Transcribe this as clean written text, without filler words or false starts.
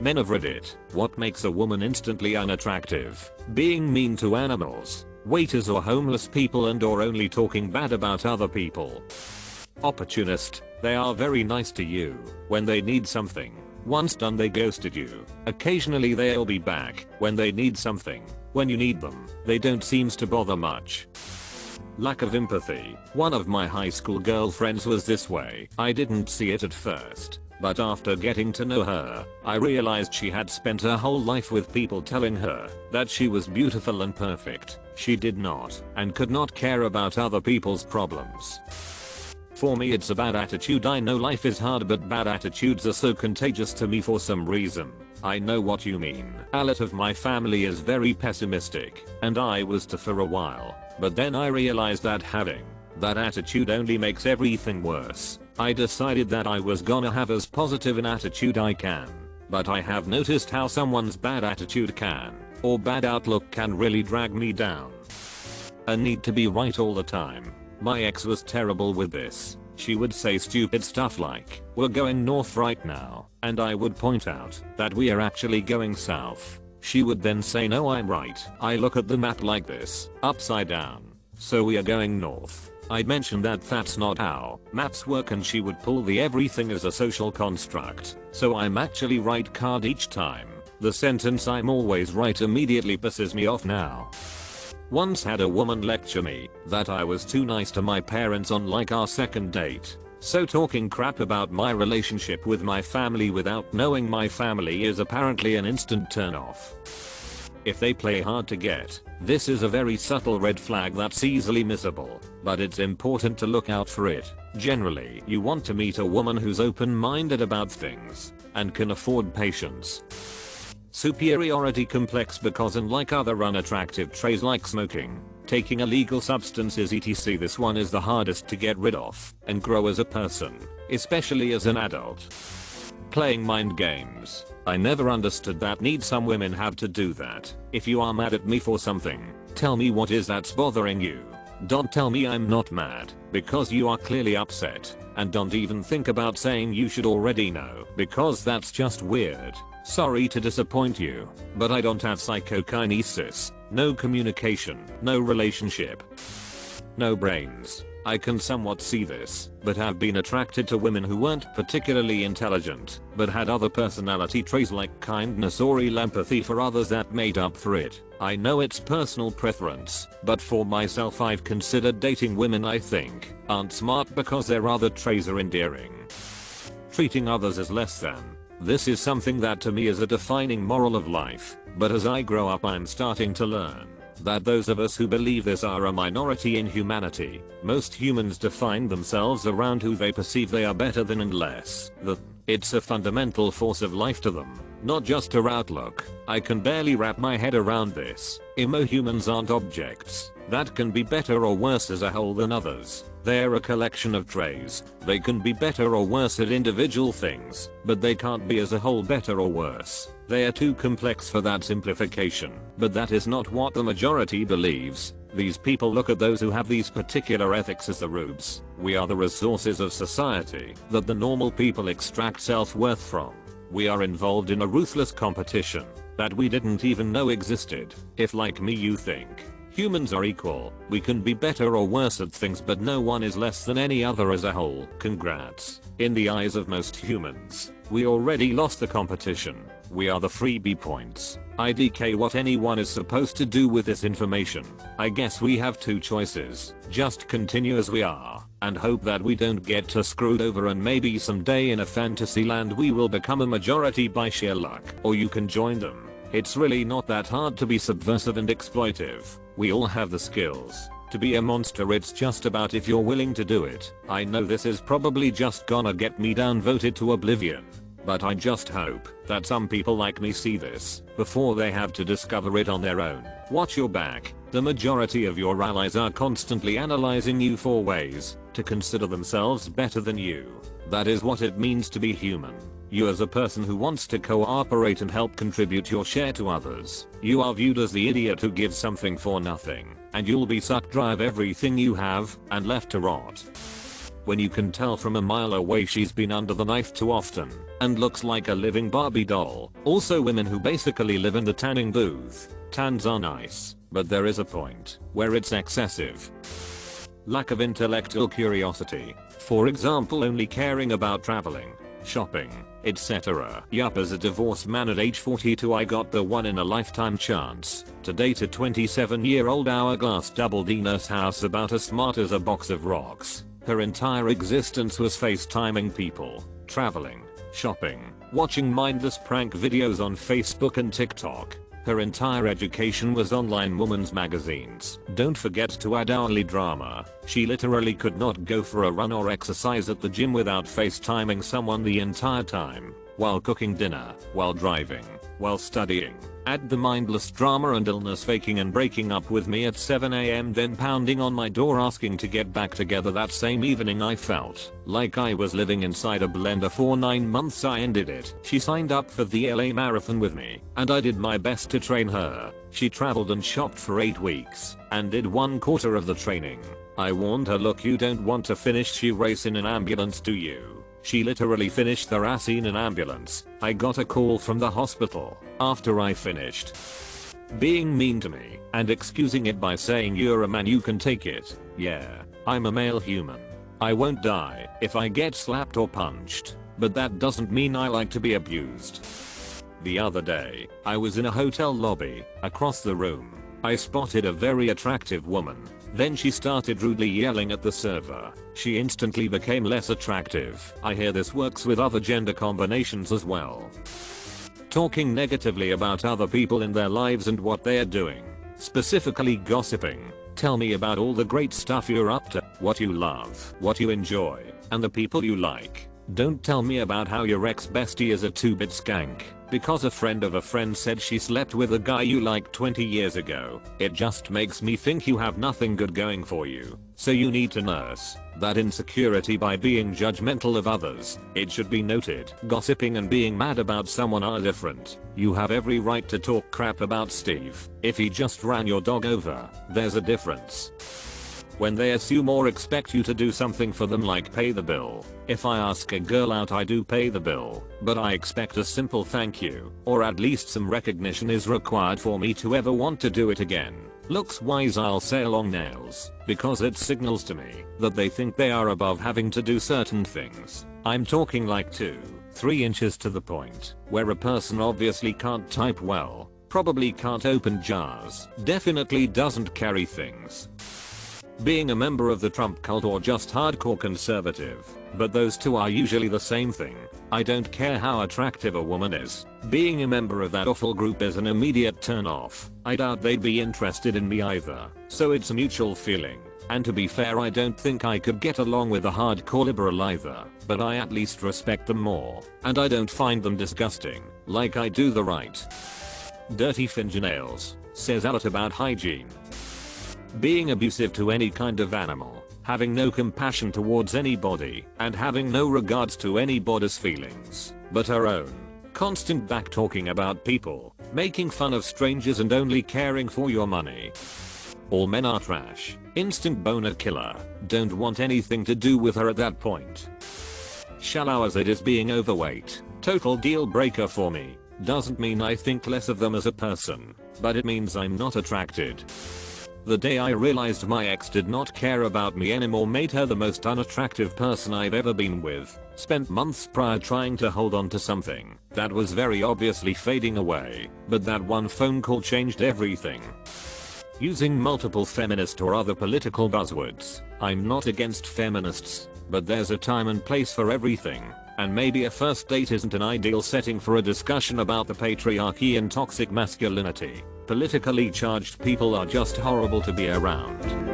Men of Reddit, what makes a woman instantly unattractive? Being mean to animals, waiters or homeless people, and or only talking bad about other people. Opportunist, they are very nice to you when they need something. Once done they ghosted you. Occasionally they'll be back when they need something. When you need them, they don't seems to bother much. Lack of empathy. One of my high school girlfriends was this way. I didn't see it at first, but after getting to know her, I realized she had spent her whole life with people telling her that she was beautiful and perfect. She did not and could not care about other people's problems. For me it's a bad attitude. I know life is hard, but bad attitudes are so contagious to me for some reason. I know what you mean. A lot of my family is very pessimistic, and I was too for a while, but then I realized that having that attitude only makes everything worse. I decided that I was gonna have as positive an attitude I can, but I have noticed how someone's bad attitude can, or bad outlook can really drag me down. A need to be right all the time. My ex was terrible with this. She would say stupid stuff like, "We're going north right now," and I would point out that we are actually going south. She would then say, "No, I'm right. I look at the map like this, upside down. So we are going north." I'd mention that that's not how maps work, and she would pull the everything as a social construct. So I'm actually right card each time. The sentence "I'm always right" immediately pisses me off now. Once had a woman lecture me that I was too nice to my parents on like our second date. So talking crap about my relationship with my family without knowing my family is apparently an instant turn off. If they play hard to get, this is a very subtle red flag that's easily missable, but it's important to look out for it. Generally, you want to meet a woman who's open-minded about things and can afford patience. Superiority complex, because unlike other unattractive traits like smoking, taking illegal substances etc., this one is the hardest to get rid of and grow as a person, especially as an adult. Playing mind games. I never understood that need some women have to do that. If you are mad at me for something, tell me what is that's bothering you. Don't tell me I'm not mad, because you are clearly upset, and don't even think about saying you should already know, because that's just weird. Sorry to disappoint you, but I don't have psychokinesis, no communication, no relationship, no brains. I can somewhat see this, but have been attracted to women who weren't particularly intelligent, but had other personality traits like kindness or empathy for others that made up for it. I know it's personal preference, but for myself I've considered dating women I think aren't smart because their other traits are endearing. Treating others as less than. This is something that to me is a defining moral of life, but as I grow up I'm starting to learn that those of us who believe this are a minority in humanity. Most humans define themselves around who they perceive they are better than and less than. It's a fundamental force of life to them, not just her outlook. I can barely wrap my head around this. Humans aren't objects that can be better or worse as a whole than others. They're a collection of traits. They can be better or worse at individual things, but they can't be as a whole better or worse. They are too complex for that simplification, but that is not what the majority believes. These people look at those who have these particular ethics as the rubes. We are the resources of society that the normal people extract self-worth from. We are involved in a ruthless competition that we didn't even know existed. If like me you think humans are equal, we can be better or worse at things, but no one is less than any other as a whole. Congrats. In the eyes of most humans, we already lost the competition. We are the freebie points. IDK what anyone is supposed to do with this information. I guess we have two choices. Just continue as we are, and hope that we don't get too screwed over, and maybe someday in a fantasy land we will become a majority by sheer luck. Or you can join them. It's really not that hard to be subversive and exploitive. We all have the skills to be a monster, it's just about if you're willing to do it. I know this is probably just gonna get me downvoted to oblivion, but I just hope that some people like me see this before they have to discover it on their own. Watch your back. The majority of your allies are constantly analyzing you for ways to consider themselves better than you. That is what it means to be human. You as a person who wants to cooperate and help contribute your share to others, you are viewed as the idiot who gives something for nothing, and you'll be sucked dry of everything you have and left to rot. when you can tell from a mile away she's been under the knife too often and looks like a living Barbie doll. Also women who basically live in the tanning booth. Tans are nice, but there is a point where it's excessive. Lack of intellectual curiosity. For example, only caring about traveling, shopping, etc. Yup, as a divorced man at age 42 I got the one in a lifetime chance to date a 27-year-old hourglass double D nurse house about as smart as a box of rocks. Her entire existence was FaceTiming people, traveling, shopping, watching mindless prank videos on Facebook and TikTok. Her entire education was online women's magazines. Don't forget to add hourly drama. She literally could not go for a run or exercise at the gym without FaceTiming someone the entire time. While cooking dinner, while driving, while studying. Add the mindless drama and illness, faking and breaking up with me at 7 AM, then pounding on my door asking to get back together that same evening. I felt like I was living inside a blender for 9 months. I ended it. She signed up for the LA Marathon with me, and I did my best to train her. She traveled and shopped for 8 weeks, and did 1/4 of the training. I warned her, look, you don't want to finish your race in an ambulance, do you? She literally finished the race in an ambulance. I got a call from the hospital after I finished. Being mean to me and excusing it by saying you're a man, you can take it. Yeah, I'm a male human. I won't die if I get slapped or punched, but that doesn't mean I like to be abused. The other day, I was in a hotel lobby. Across the room, I spotted a very attractive woman. Then she started rudely yelling at the server. She instantly became less attractive. I hear this works with other gender combinations as well. Talking negatively about other people in their lives and what they're doing. Specifically gossiping. Tell me about all the great stuff you're up to, what you love, what you enjoy, and the people you like. Don't tell me about how your ex-bestie is a 2-bit skank because a friend of a friend said she slept with a guy you liked 20 years ago. It just makes me think you have nothing good going for you, so you need to nurse that insecurity by being judgmental of others. It should be noted, gossiping and being mad about someone are different. You have every right to talk crap about Steve if he just ran your dog over. There's a difference. When they assume or expect you to do something for them, like pay the bill. If I ask a girl out, I do pay the bill, but I expect a simple thank you, or at least some recognition is required for me to ever want to do it again. Looks wise, I'll say long nails, because it signals to me that they think they are above having to do certain things. I'm talking like 2-3 inches, to the point where a person obviously can't type well, probably can't open jars, definitely doesn't carry things. Being a member of the Trump cult or just hardcore conservative, but those two are usually the same thing. I don't care how attractive a woman is. Being a member of that awful group is an immediate turn off. I doubt they'd be interested in me either, so it's a mutual feeling. And to be fair, I don't think I could get along with a hardcore liberal either, but I at least respect them more, and I don't find them disgusting, like I do the right. Dirty fingernails, says a lot about hygiene. Being abusive to any kind of animal, having no compassion towards anybody, and having no regards to anybody's feelings but her own. Constant back-talking about people, making fun of strangers, and only caring for your money. All men are trash. Instant boner killer. Don't want anything to do with her at that point. Shallow as it is, being overweight. Total deal breaker for me. Doesn't mean I think less of them as a person, but it means I'm not attracted. The day I realized my ex did not care about me anymore made her the most unattractive person I've ever been with. Spent months prior trying to hold on to something that was very obviously fading away, but that one phone call changed everything. Using multiple feminist or other political buzzwords. I'm not against feminists, but there's a time and place for everything. And maybe a first date isn't an ideal setting for a discussion about the patriarchy and toxic masculinity. Politically charged people are just horrible to be around.